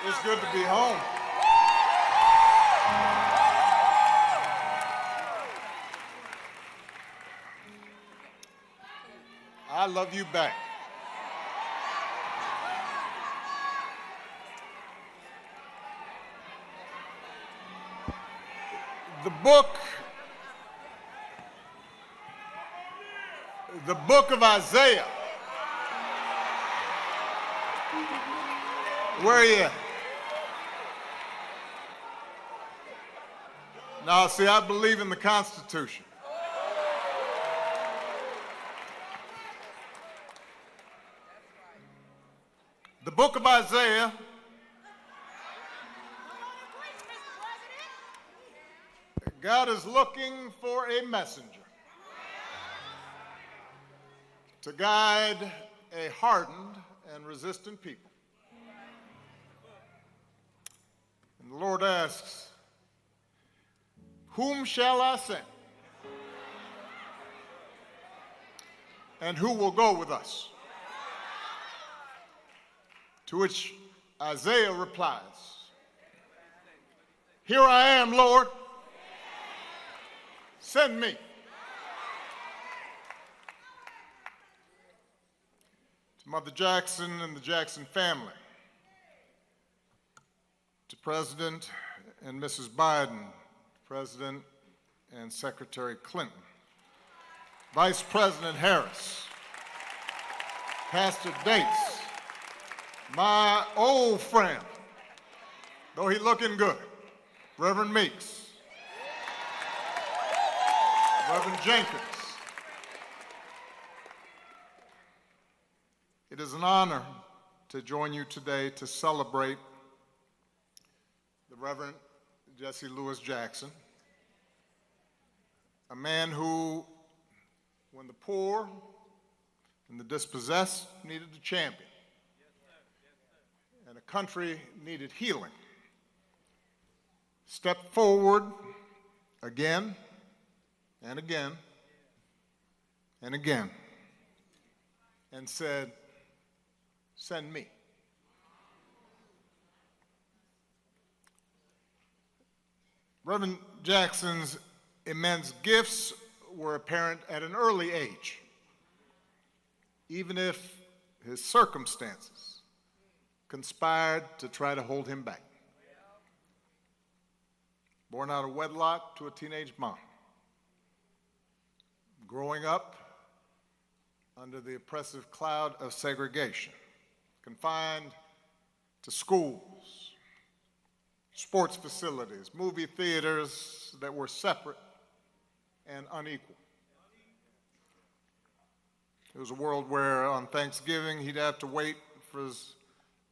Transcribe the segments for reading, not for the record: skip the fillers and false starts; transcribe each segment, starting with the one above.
It's good to be home. I love you back. The book of Isaiah. Where are you at? Now, see, I believe in the Constitution. The book of Isaiah God is looking for a messenger to guide a hardened and resistant people. And the Lord asks, whom shall I send? And who will go with us? To which Isaiah replies, here I am, Lord. Send me. To Mother Jackson and the Jackson family, to President and Mrs. Biden, President and Secretary Clinton, Vice President Harris, Pastor Dates, my old friend, though he looking good, Reverend Meeks, Reverend Jenkins. It is an honor to join you today to celebrate the Reverend Jesse Lewis Jackson, a man who, when the poor and the dispossessed needed a champion, and a country needed healing, stepped forward again and again and again and said, send me. Reverend Jackson's immense gifts were apparent at an early age, even if his circumstances conspired to try to hold him back. Born out of wedlock to a teenage mom, growing up under the oppressive cloud of segregation, confined to schools, sports facilities, movie theaters that were separate and unequal. It was a world where on Thanksgiving he'd have to wait for his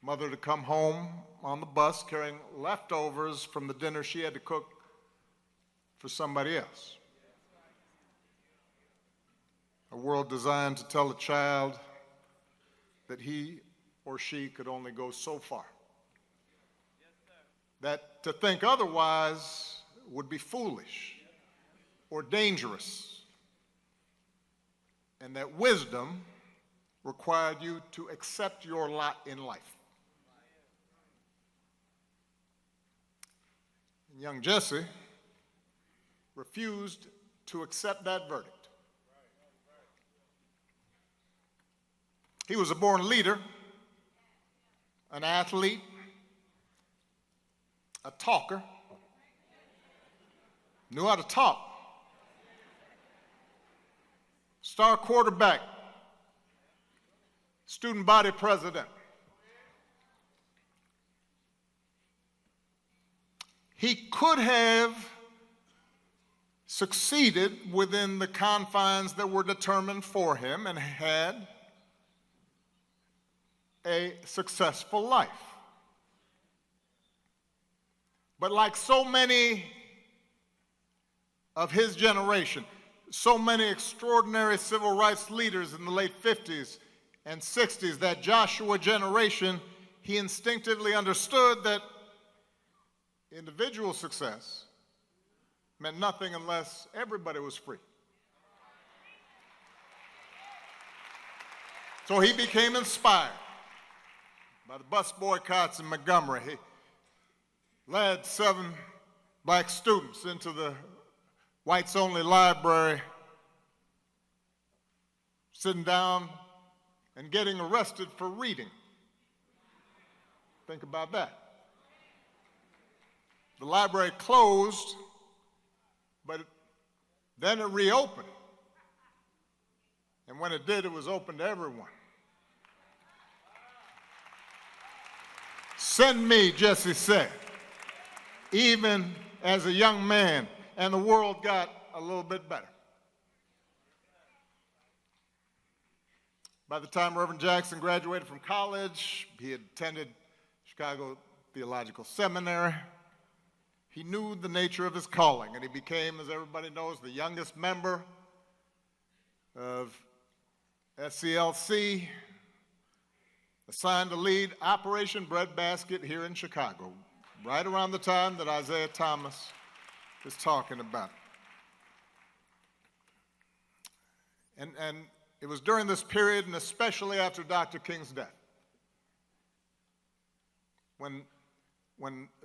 mother to come home on the bus carrying leftovers from the dinner she had to cook for somebody else. A world designed to tell a child that he or she could only go so far. That to think otherwise would be foolish or dangerous, and that wisdom required you to accept your lot in life. And young Jesse refused to accept that verdict. He was a born leader, an athlete, a talker, knew how to talk, star quarterback, student body president. He could have succeeded within the confines that were determined for him and had a successful life. But like so many of his generation, so many extraordinary civil rights leaders in the late 50s and 60s, that Joshua generation, he instinctively understood that individual success meant nothing unless everybody was free. So he became inspired by by the bus boycotts in Montgomery. He led 7 black students into the whites-only library, sitting down and getting arrested for reading. Think about that. The library closed, but then it reopened. And when it did, it was open to everyone. Send me, Jesse said, even as a young man, and the world got a little bit better. By the time Reverend Jackson graduated from college, he had attended Chicago Theological Seminary. He knew the nature of his calling, and he became, as everybody knows, the youngest member of SCLC, assigned to lead Operation Breadbasket here in Chicago, right around the time that Isaiah Thomas is talking about. And it was during this period, and especially after Dr. King's death, when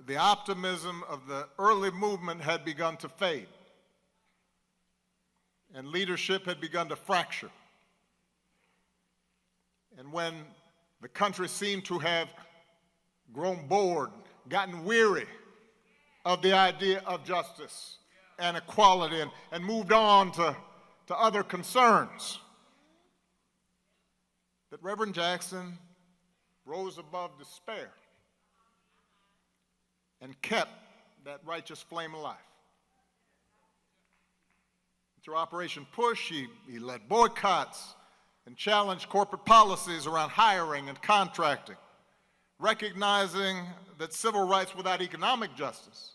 the optimism of the early movement had begun to fade and leadership had begun to fracture, and when the country seemed to have grown bored, gotten weary of the idea of justice and equality, and moved on to other concerns, that Reverend Jackson rose above despair and kept that righteous flame alive. Through Operation Push, he led boycotts and challenged corporate policies around hiring and contracting, recognizing that civil rights without economic justice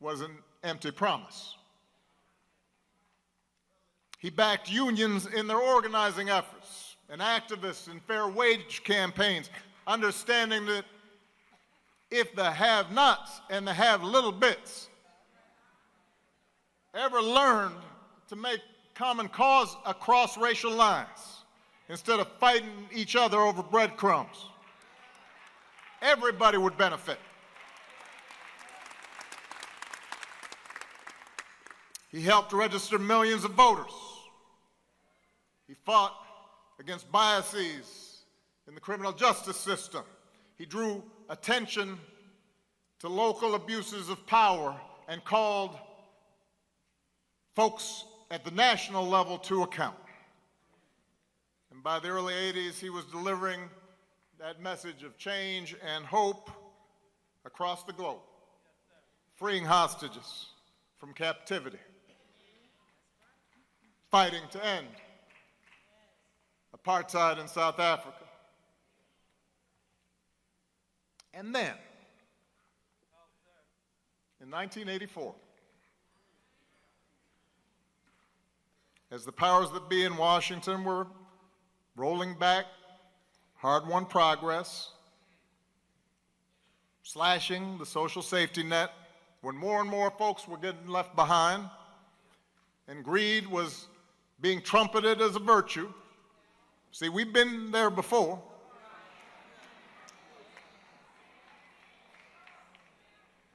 was an empty promise. He backed unions in their organizing efforts and activists in fair wage campaigns, understanding that if the have-nots and the have-little bits ever learned to make common cause across racial lines instead of fighting each other over breadcrumbs, everybody would benefit. He helped register millions of voters. He fought against biases in the criminal justice system. He drew attention to local abuses of power and called folks at the national level to account. And by the early 80s, he was delivering that message of change and hope across the globe, freeing hostages from captivity, fighting to end apartheid in South Africa. And then, in 1984, as the powers that be in Washington were rolling back hard-won progress, slashing the social safety net, when more and more folks were getting left behind, and greed was being trumpeted as a virtue. See, we've been there before.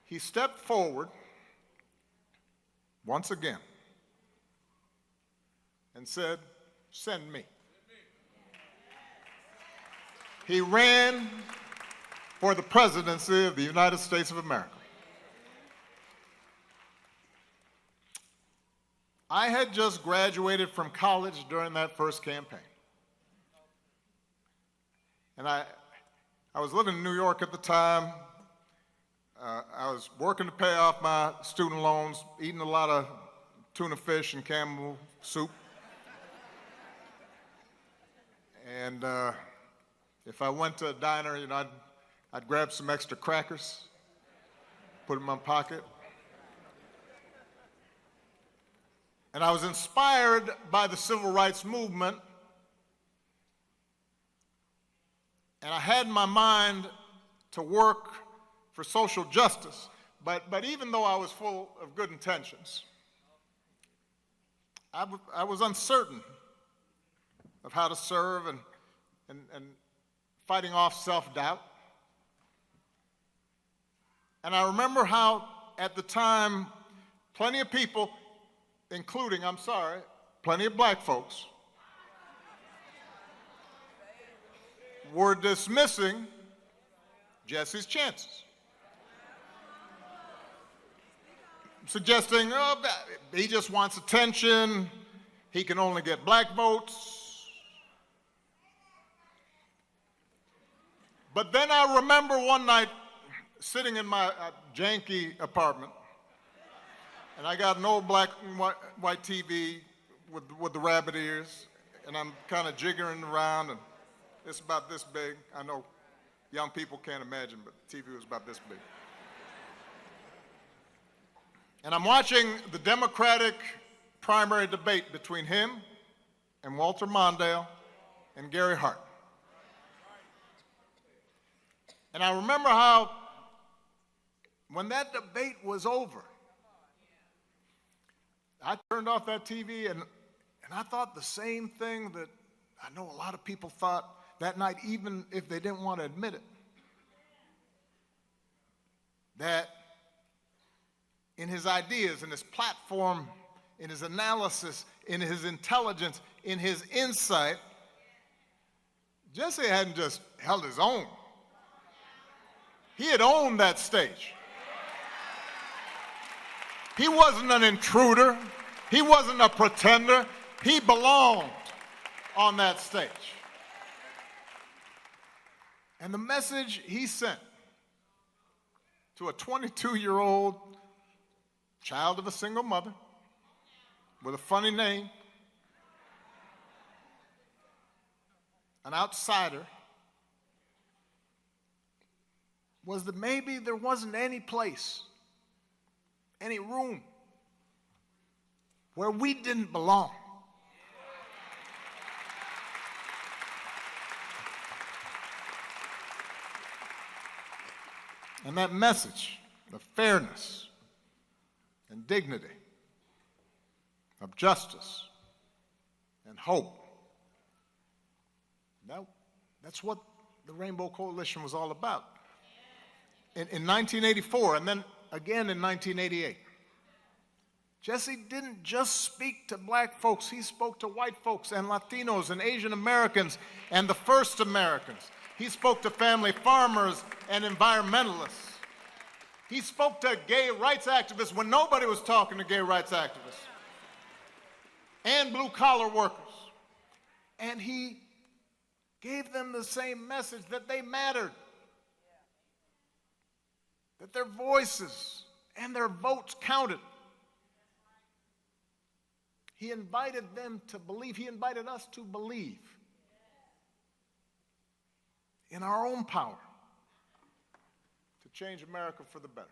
He stepped forward once again and said, "Send me." He ran for the presidency of the United States of America. I had just graduated from college during that first campaign. And I was living in New York at the time. I was working to pay off my student loans, eating a lot of tuna fish and Campbell soup. And if I went to a diner, you know, I'd grab some extra crackers, put them in my pocket. And I was inspired by the civil rights movement, and I had in my mind to work for social justice, but even though I was full of good intentions, I was uncertain of how to serve and fighting off self-doubt. And I remember how, at the time, plenty of people, including, plenty of black folks, were dismissing Jesse's chances, suggesting, oh, he just wants attention, he can only get black votes. But then I remember one night sitting in my janky apartment, and I got an old black and white TV with the rabbit ears, and I'm kind of jiggering around, and it's about this big. I know young people can't imagine, but the TV was about this big. And I'm watching the Democratic primary debate between him and Walter Mondale and Gary Hart. And I remember how, when that debate was over, I turned off that TV and I thought the same thing that I know a lot of people thought that night, even if they didn't want to admit it. That in his ideas, in his platform, in his analysis, in his intelligence, in his insight, Jesse hadn't just held his own. He had owned that stage. He wasn't an intruder. He wasn't a pretender. He belonged on that stage. And the message he sent to a 22-year-old child of a single mother with a funny name, an outsider, was that maybe there wasn't any place, any room where we didn't belong. And that message of fairness and dignity, of justice and hope, that's what the Rainbow Coalition was all about. In 1984, and then again in 1988, Jesse didn't just speak to black folks, he spoke to white folks and Latinos and Asian Americans and the first Americans. He spoke to family farmers and environmentalists. He spoke to gay rights activists when nobody was talking to gay rights activists, and blue-collar workers. And he gave them the same message, that they mattered, that their voices and their votes counted. He invited them to believe. He invited us to believe in our own power to change America for the better.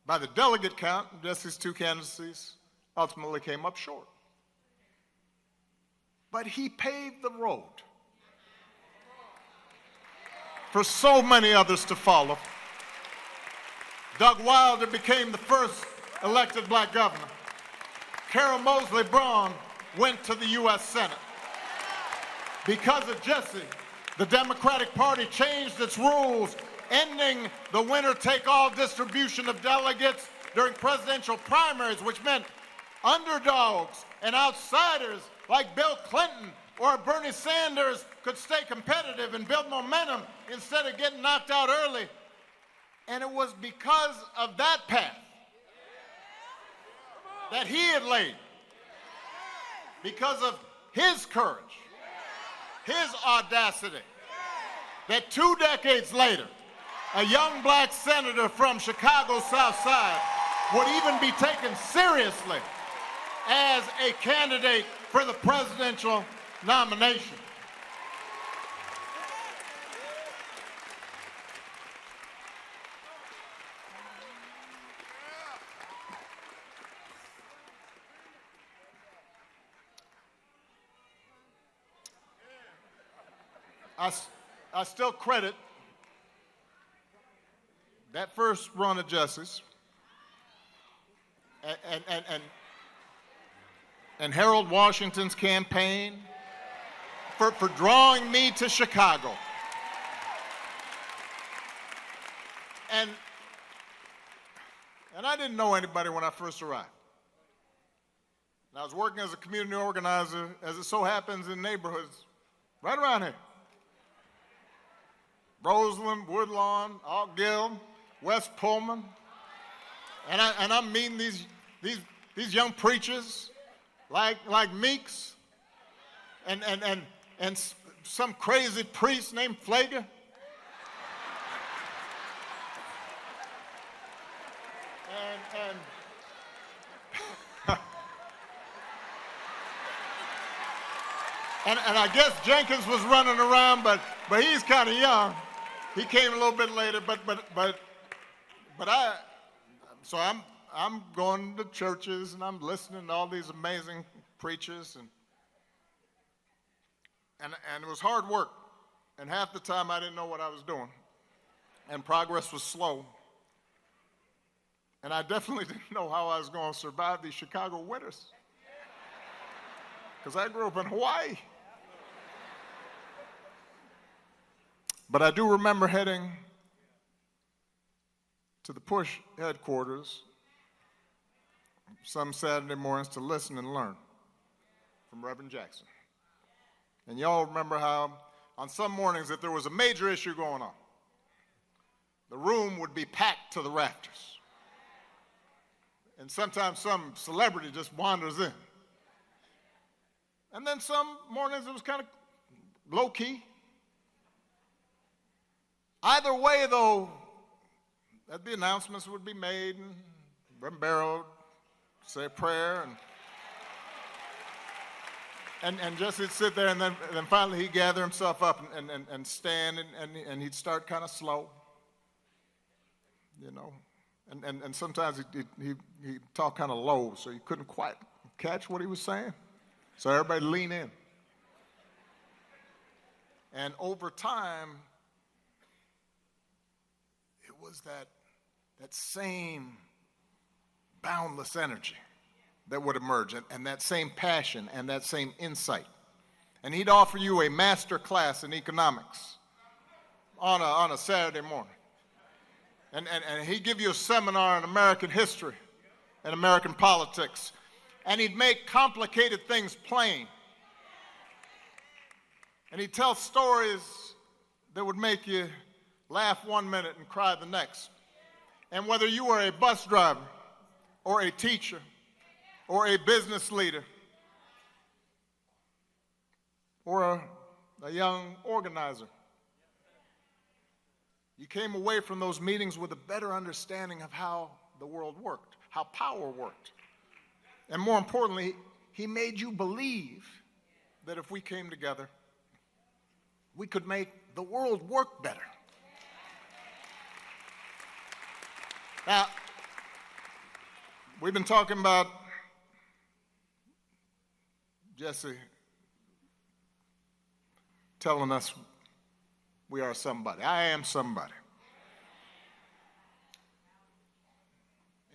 By the delegate count, Jesse's two candidacies ultimately came up short. But he paved the road for so many others to follow. Doug Wilder became the first elected black governor. Carol Moseley Braun went to the U.S. Senate. Because of Jesse, the Democratic Party changed its rules, ending the winner-take-all distribution of delegates during presidential primaries, which meant underdogs and outsiders like Bill Clinton or Bernie Sanders could stay competitive and build momentum instead of getting knocked out early. And it was because of that path that he had laid, because of his courage, his audacity, that 2 decades later, a young black senator from Chicago's South Side would even be taken seriously as a candidate for the presidential nomination. I still credit that first run of Jesse's and and Harold Washington's campaign for drawing me to Chicago. And I didn't know anybody when I first arrived. And I was working as a community organizer, as it so happens, in neighborhoods right around here. Roseland, Woodlawn, Alt Gill, West Pullman. And I'm meeting these young preachers like Meeks and some crazy priest named Flager. And I guess Jenkins was running around, but he's kind of young. He came a little bit later, so I'm going to churches and I'm listening to all these amazing preachers, and it was hard work, and half the time I didn't know what I was doing, and progress was slow, and I definitely didn't know how I was going to survive these Chicago winters, because I grew up in Hawaii. But I do remember heading to the Push headquarters some Saturday mornings to listen and learn from Reverend Jackson. And y'all remember how on some mornings, if there was a major issue going on, the room would be packed to the rafters. And sometimes some celebrity just wanders in. And then some mornings it was kind of low-key. Either way, though, the announcements would be made, and Reverend Barrow would say a prayer, and Jesse would sit there, and then finally he'd gather himself up and stand, and he'd start kind of slow, you know, and sometimes he'd talk kind of low, so you couldn't quite catch what he was saying, so everybody lean in. And over time, it was that same boundless energy that would emerge, and that same passion and that same insight. And he'd offer you a master class in economics on a Saturday morning. And he'd give you a seminar on American history and American politics. And he'd make complicated things plain. And he'd tell stories that would make you laugh 1 minute and cry the next. And whether you were a bus driver or a teacher or a business leader or a young organizer, you came away from those meetings with a better understanding of how the world worked, how power worked. And more importantly, he made you believe that if we came together, we could make the world work better. Now, we've been talking about Jesse telling us we are somebody. I am somebody.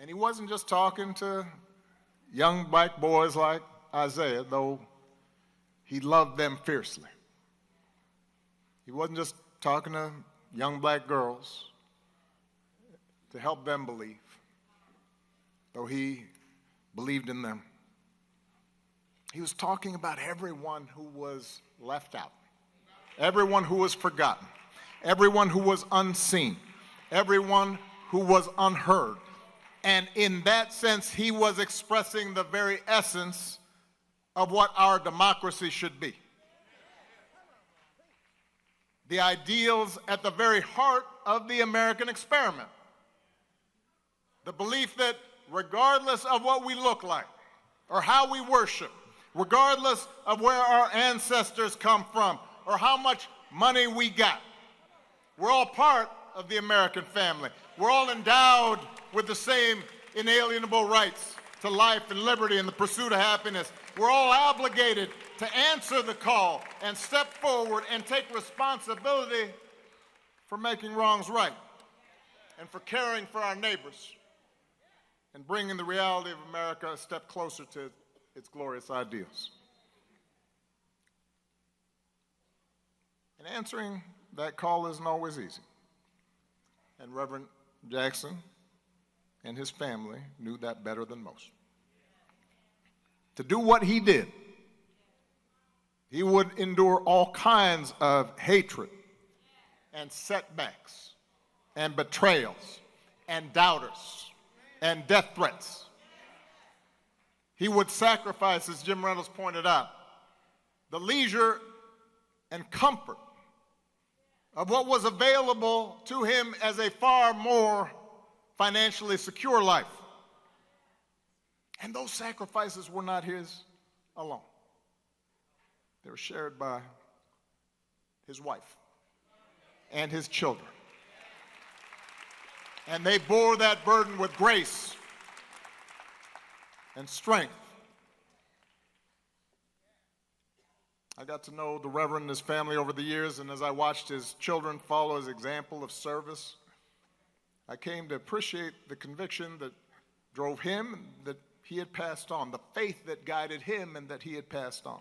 And he wasn't just talking to young black boys like Isaiah, though he loved them fiercely. He wasn't just talking to young black girls to help them believe, though he believed in them. He was talking about everyone who was left out, everyone who was forgotten, everyone who was unseen, everyone who was unheard. And in that sense, he was expressing the very essence of what our democracy should be. The ideals at the very heart of the American experiment. The belief that regardless of what we look like or how we worship, regardless of where our ancestors come from or how much money we got, we're all part of the American family. We're all endowed with the same inalienable rights to life and liberty and the pursuit of happiness. We're all obligated to answer the call and step forward and take responsibility for making wrongs right and for caring for our neighbors and bringing the reality of America a step closer to its glorious ideals. And answering that call isn't always easy. And Reverend Jackson and his family knew that better than most. To do what he did, he would endure all kinds of hatred and setbacks and betrayals and doubters and death threats. He would sacrifice, as Jim Reynolds pointed out, the leisure and comfort of what was available to him as a far more financially secure life. And those sacrifices were not his alone. They were shared by his wife and his children. And they bore that burden with grace and strength. I got to know the Reverend and his family over the years, and as I watched his children follow his example of service, I came to appreciate the conviction that drove him, that he had passed on, the faith that guided him and that he had passed on.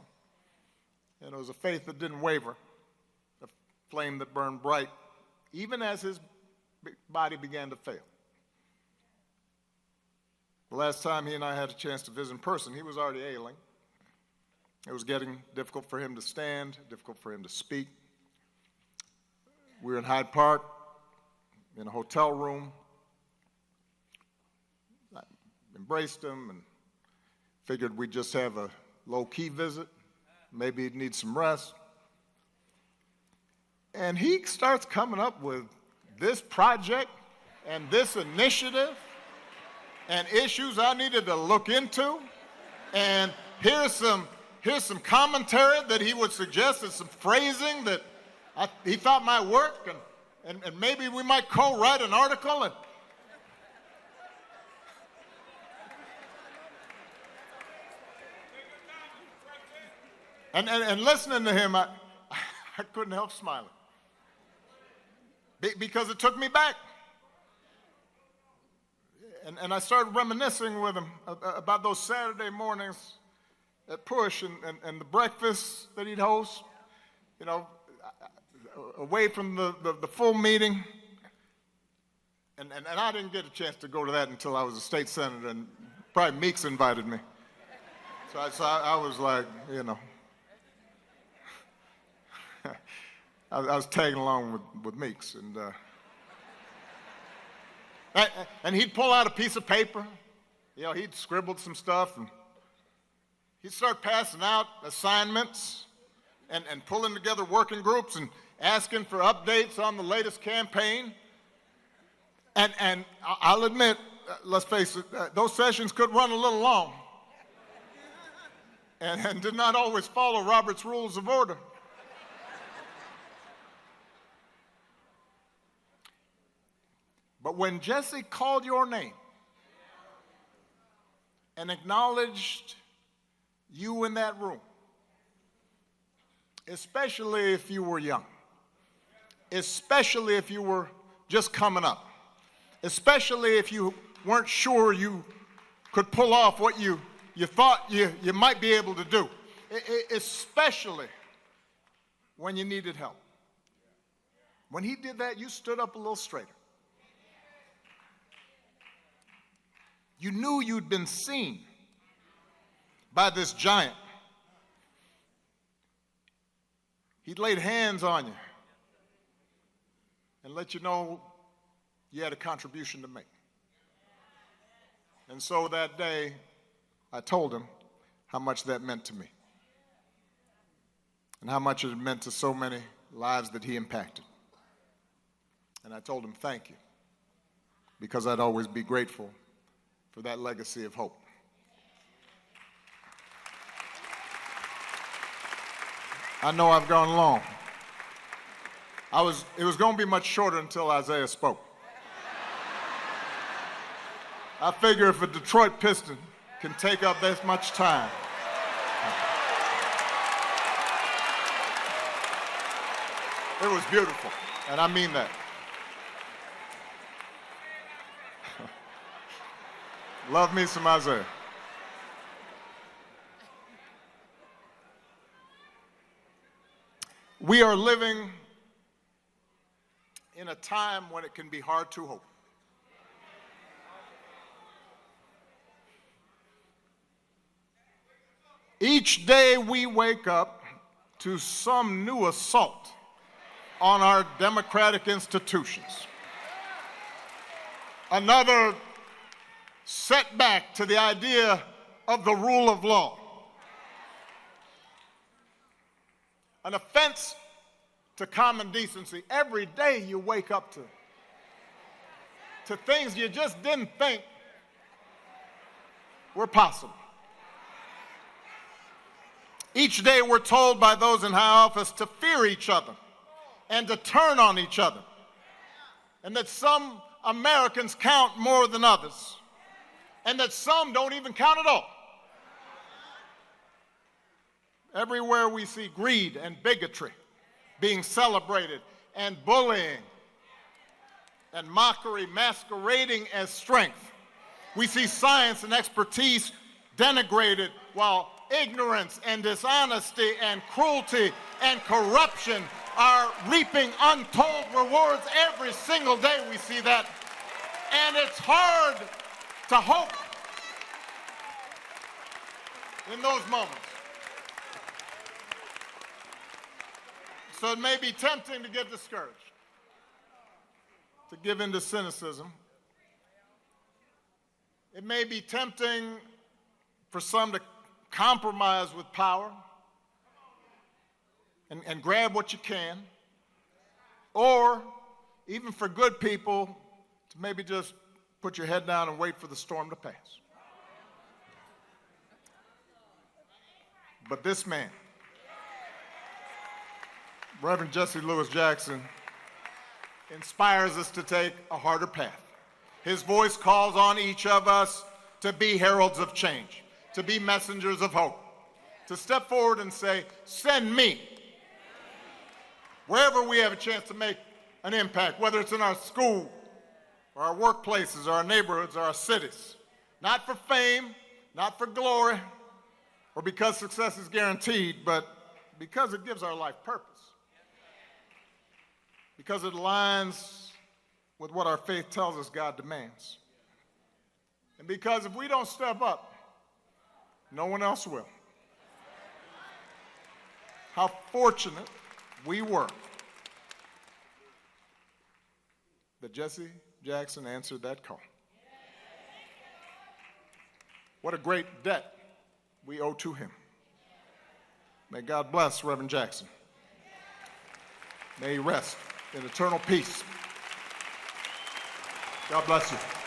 And it was a faith that didn't waver, a flame that burned bright, even as his body began to fail. The last time he and I had a chance to visit in person, he was already ailing. It was getting difficult for him to stand, difficult for him to speak. We were in Hyde Park, in a hotel room. I embraced him and figured we'd just have a low-key visit. Maybe he'd need some rest. And he starts coming up with this project and this initiative and issues I needed to look into. And here's some commentary that he would suggest, and some phrasing that he thought might work, and maybe we might co-write an article. And listening to him, I couldn't help smiling. Because it took me back. And I started reminiscing with him about those Saturday mornings at Push and the breakfast that he'd host, you know, away from the full meeting. And I didn't get a chance to go to that until I was a state senator, and probably Meeks invited me. So I was like, you know, I was tagging along with Meeks. And he'd pull out a piece of paper. You know, he'd scribbled some stuff, and he'd start passing out assignments and pulling together working groups and asking for updates on the latest campaign. And I'll admit, let's face it, those sessions could run a little long and did not always follow Robert's Rules of Order. But when Jesse called your name and acknowledged you in that room, especially if you were young, especially if you were just coming up, especially if you weren't sure you could pull off what you thought you might be able to do, especially when you needed help. When he did that, you stood up a little straighter. You knew you'd been seen by this giant. He'd laid hands on you and let you know you had a contribution to make. And so that day, I told him how much that meant to me and how much it meant to so many lives that he impacted. And I told him thank you, because I'd always be grateful for that legacy of hope. I know I've gone long. It was going to be much shorter until Isaiah spoke. I figure if a Detroit Piston can take up this much time, it was beautiful, and I mean that. Love me some Isaiah. We are living in a time when it can be hard to hope. Each day we wake up to some new assault on our democratic institutions. Another setback to the idea of the rule of law. An offense to common decency. Every day you wake up to things you just didn't think were possible. Each day we're told by those in high office to fear each other and to turn on each other, and that some Americans count more than others, and that some don't even count at all. Everywhere we see greed and bigotry being celebrated, and bullying and mockery masquerading as strength. We see science and expertise denigrated, while ignorance and dishonesty and cruelty and corruption are reaping untold rewards. Every single day we see that, and it's hard to hope in those moments. So it may be tempting to get discouraged, to give in to cynicism. It may be tempting for some to compromise with power and grab what you can, or even for good people to maybe just put your head down and wait for the storm to pass. But this man, Reverend Jesse Louis Jackson, inspires us to take a harder path. His voice calls on each of us to be heralds of change, to be messengers of hope, to step forward and say, send me. Wherever we have a chance to make an impact, whether it's in our school, or our workplaces, or our neighborhoods, or our cities. Not for fame, not for glory, or because success is guaranteed, but because it gives our life purpose. Because it aligns with what our faith tells us God demands. And because if we don't step up, no one else will. How fortunate we were that Jesse Jackson answered that call. What a great debt we owe to him. May God bless Reverend Jackson. May he rest in eternal peace. God bless you.